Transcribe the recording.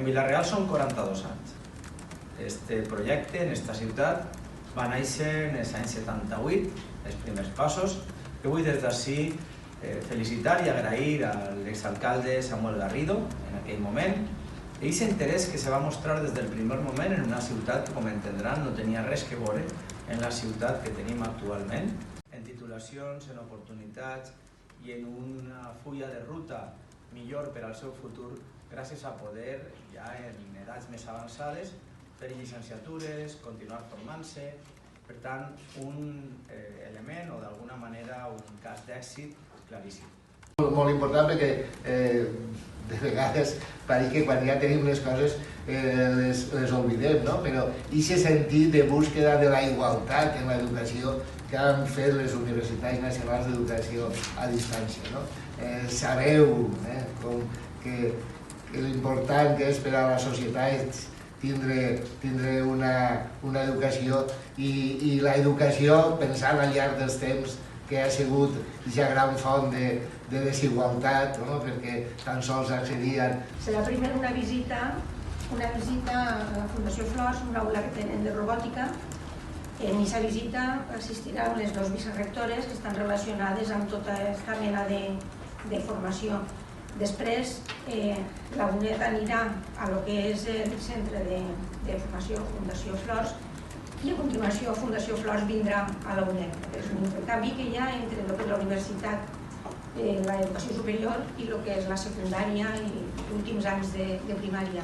Vila-real són 42 anys. Este projecte en esta ciutat va néixer en els anys 78, els primers passos, que vull des d'ací felicitar i agrair a l'exalcalde Samuel Garrido en aquell moment, i aquest interès que se va mostrar des del primer moment en una ciutat que, com entendran, no tenia res que veure en la ciutat que tenim actualment, en titulacions, en oportunitats i en una fulla de ruta millor per al seu futur, gràcies a poder, ja en edats més avançades, fer llicenciatures, continuar formant-se. Per tant, un element o d'alguna manera un cas d'èxit claríssim. Molt important perquè de vegades pareix que quan ja tenim les coses les oblidem, no? Però aquest sentit de búsqueda de la igualtat en l'educació que han fet les universitats nacionals d'educació a distància, no? Sabeu que l'important que és per a la societat tindre una educació i l'educació, pensant al llarg dels temps, que ha sigut ja gran font de desigualtat, perquè tan sols accedien. Serà primer una visita a la Fundació Flors, una aula que tenen de robòtica. En aquesta visita assistiran les dues vicerectores que estan relacionades amb tota aquesta mena de formació. Després, la UNED anirà a lo que és el centre de formació Fundació Flors i a continuació Fundació Flors vindrà a la UNED. És un intercanvi que hi ha entre el que és la universitat, l'educació superior i el que és la secundària i últims anys de primària.